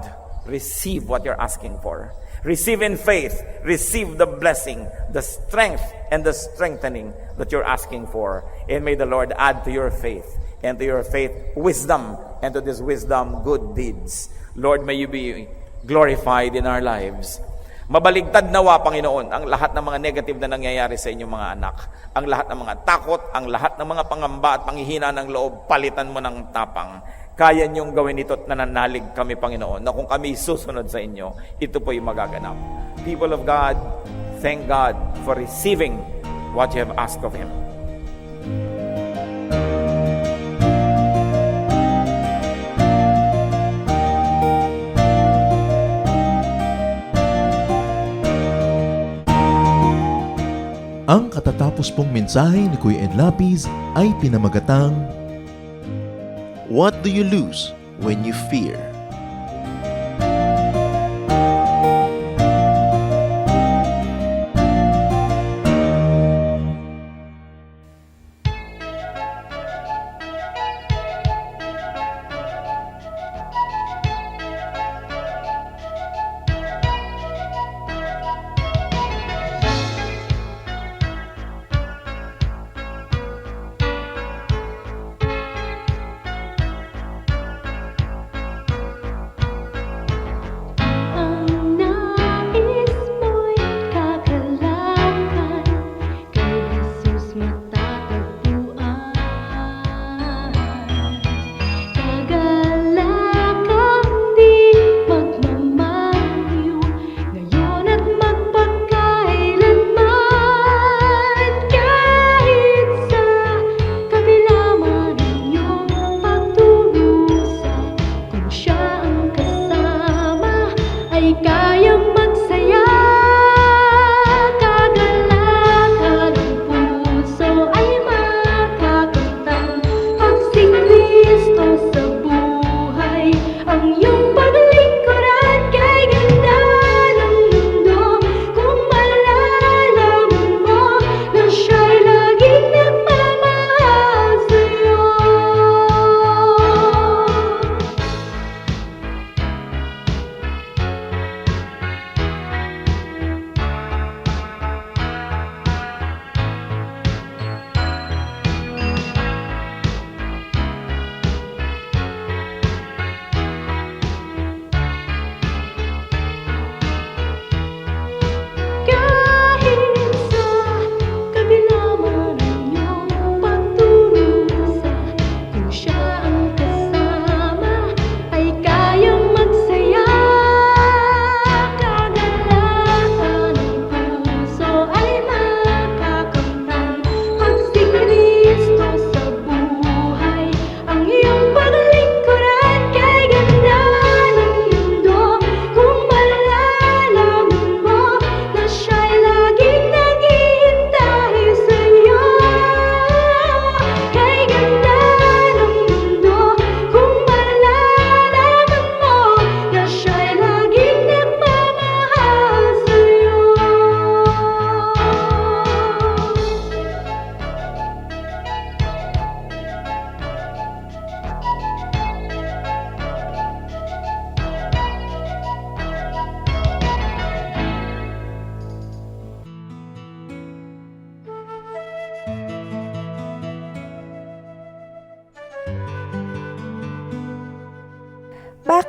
receive what you're asking for. Receive in faith. Receive the blessing, the strength, and the strengthening that you're asking for. And may the Lord add to your faith, and to your faith wisdom, and to this wisdom good deeds. Lord, may you be glorified in our lives. Mabaligtad nawa, Panginoon, ang lahat ng mga negative na nangyayari sa inyong mga anak. Ang lahat ng mga takot, ang lahat ng mga pangamba at panghihina ng loob, palitan mo ng tapang. Kaya niyong gawin ito at nananalig kami, Panginoon, na kung kami susunod sa inyo, ito po'y magaganap. People of God, thank God for receiving what you have asked of Him. Ang katatapos pong mensahe ni Kuya Ed Lapis ay pinamagatang What do you lose when you fear?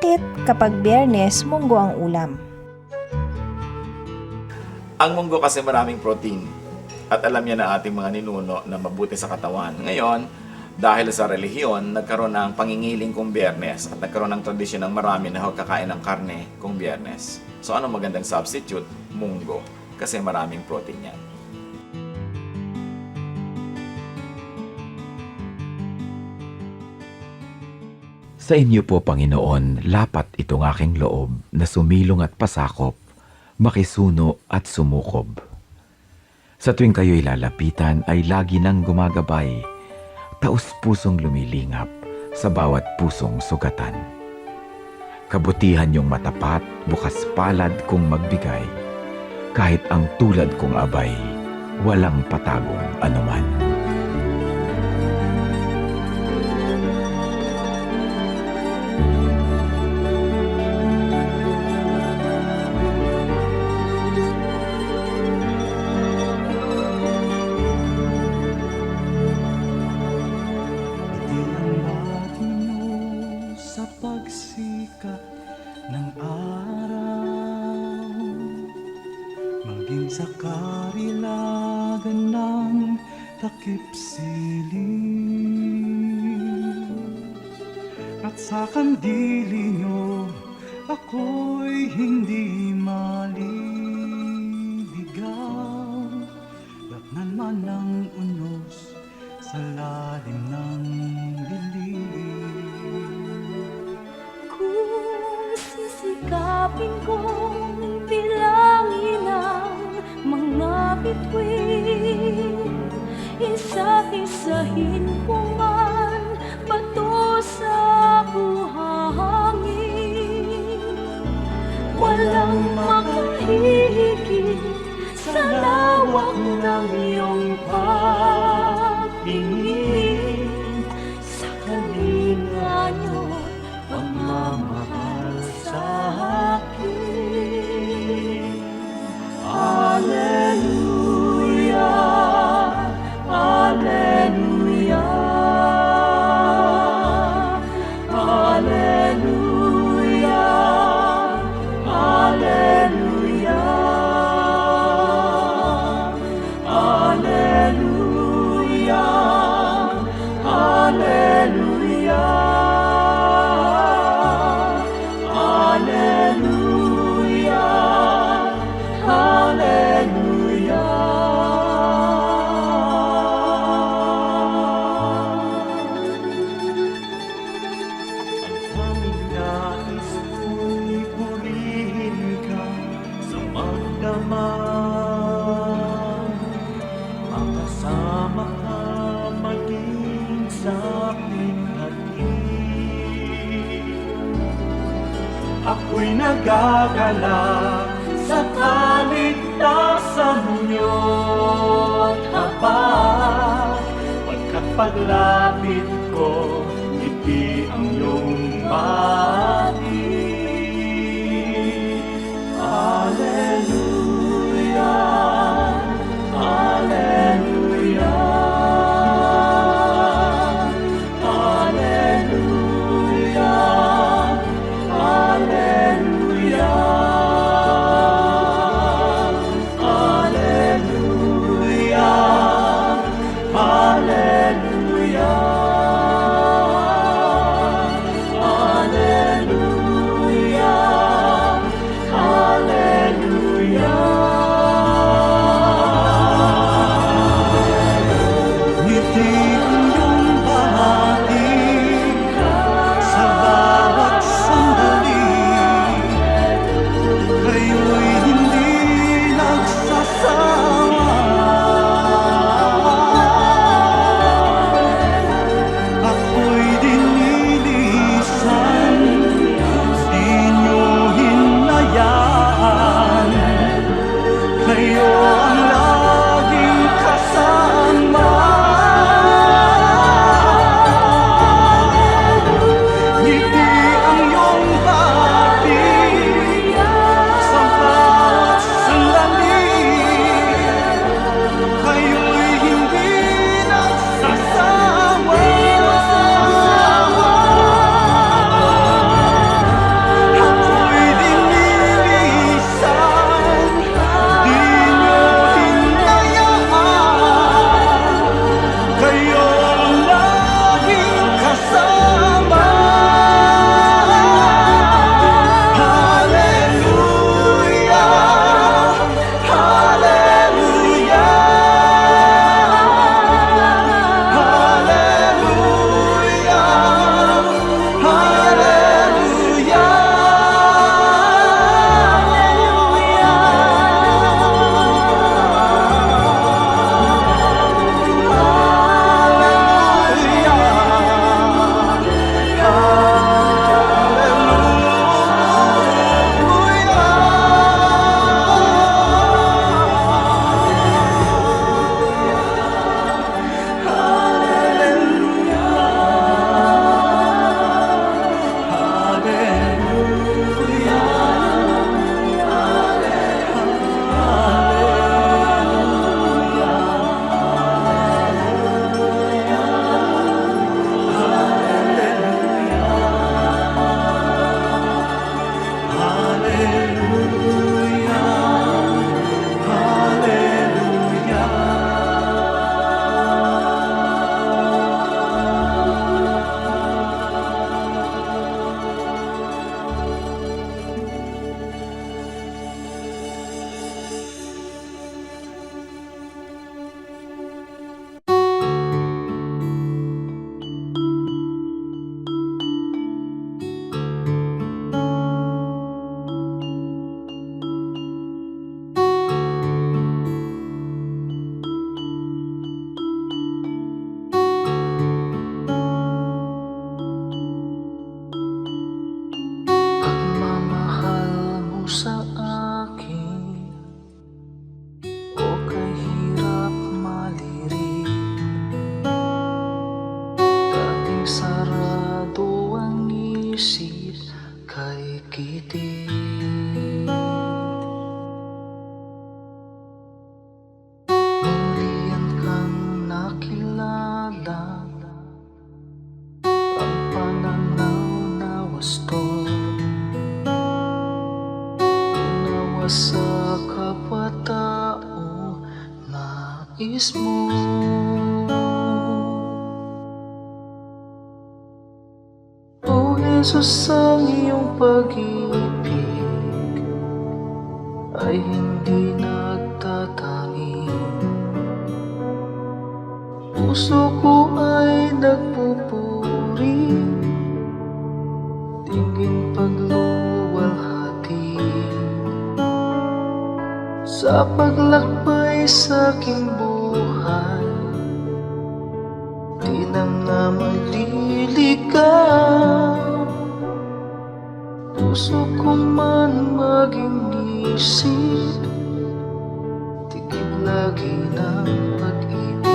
Bakit kapag Biyernes, munggo ang ulam? Ang munggo kasi maraming protein. At alam niya na ating mga ninuno na mabuti sa katawan. Ngayon, dahil sa relihiyon, nagkaroon ng pangingiling kung Biyernes at nagkaroon ng tradisyon ng marami na huwag kakain ng karne kung Biyernes. So ano magandang substitute? Munggo. Kasi maraming protein yan. Sa inyo po, Panginoon, lapat itong aking loob na sumilong at pasakop, makisuno at sumukob. Sa tuwing kayo'y lalapitan ay lagi nang gumagabay, taus-pusong lumilingap sa bawat pusong sugatan. Kabutihan yung matapat, bukas palad kung magbigay, kahit ang tulad kong abay, walang patagong anuman. Sa pagsikat ng araw, maging sa karilagan ng takip siling, at sa kandili nyo ako'y hindi maliligaw. Latnan man ng unos sa lalim ng dilim. Kung sisikapin kong bilangin ang mga bituin, isa-isahin ko man bato sa buhangin, walang makahihigit sa lawak ng iyong pagtingin, sa kalinga niyo pagmamahal sa akin. Alleluia, Alleluia, Alleluia, Alleluia, Alleluia, Alleluia. Aming nais ko'y purihin ka sa magdamag, makasama ka maging sa aking hatid. Ako'y nagagalak sa kaligtasan niyo't habag, pagkat paglapit ko, ngiti ang iyong batid. Alleluia, Alleluia, Alleluia, Alleluia, Alleluia, Alleluia. kapwa-tao nais mo. O Jesus, ang iyong pag-ibig ay hindi nagtatangi. Puso ko ay nagpupuri, tingin pagluwalhati sa paglakbay sa aking buhay. Di na nga maliligaw, puso ko man maging isip, tigib lagi ng pag-ibig.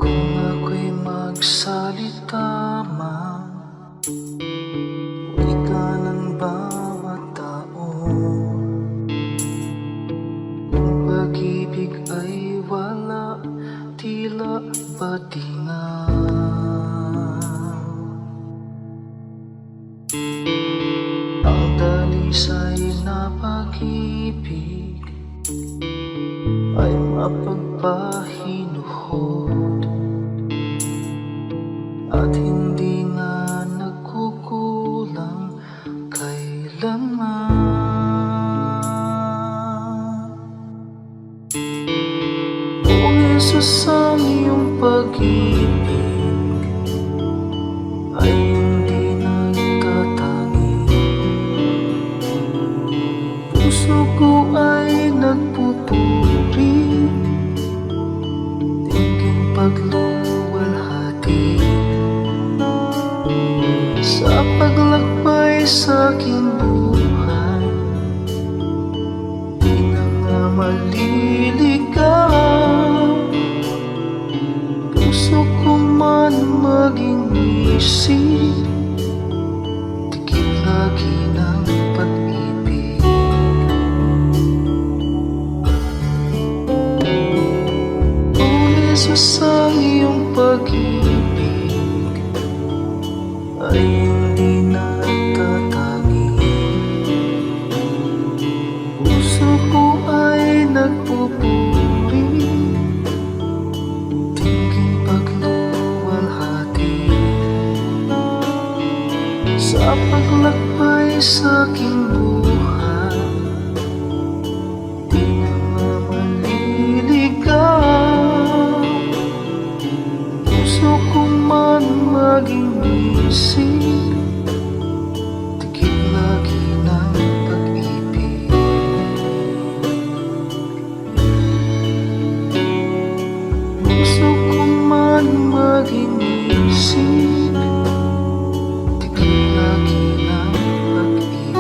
Kung ako'y magsalita man, wika ng bawat tao, kung pag-ibig ay wala, tila batingan. Ang dalisay na pag-ibig ay mapagpahinuhod at hindi nga nagkukulang kailanman. O Jesus, ang iyong pag-ibig ay hindi nagtatangi. Puso ko ay nagpupuri, tingin pagluwalhati sa paglakbay sa aking buhay. Di na nga maliligaw, puso ko man maging isip, tigib lagi ng pag-ibig. O Jesus, ang iyong pag-ibig ay hindi nagtatangi. Puso ko ay nagpupuri, tingin pagluwalhati sa paglakbay sa aking buhay. Di na nga maliligaw, puso ko man maging isip, tigib lagi ng pag-ibig. Puso ko man maging isip, tigib lagi ng pag-ibig.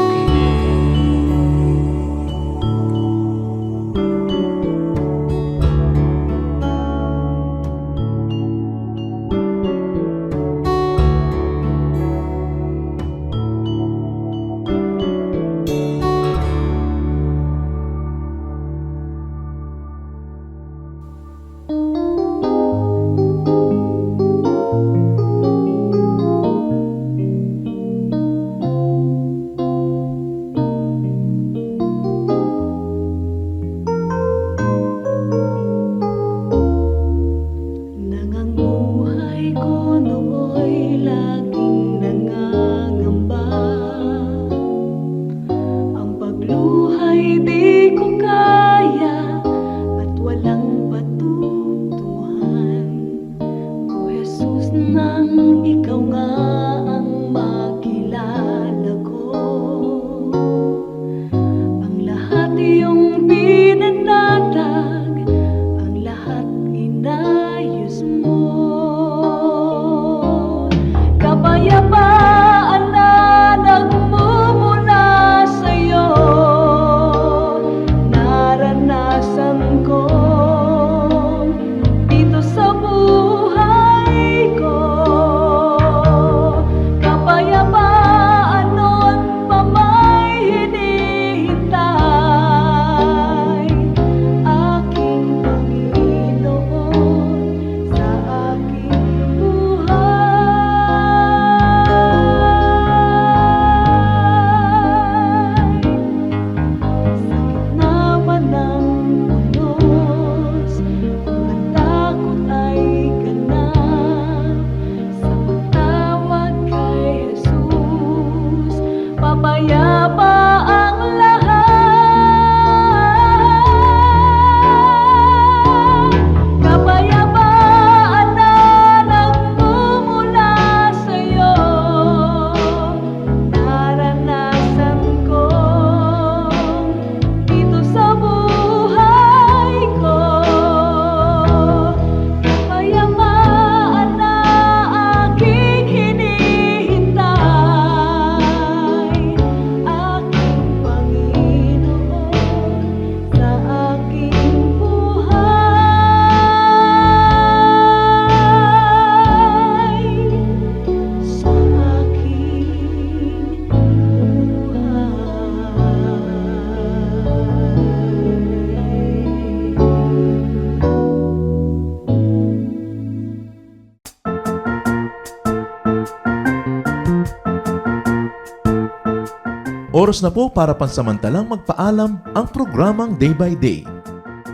Oras na po para pansamantalang magpaalam ang programang Day by Day.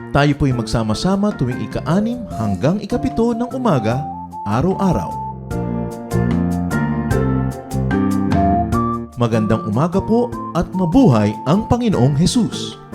Tayo po'y magsama-sama tuwing ika-6 hanggang ika-7 ng umaga, araw-araw. Magandang umaga po at mabuhay ang Panginoong Hesus!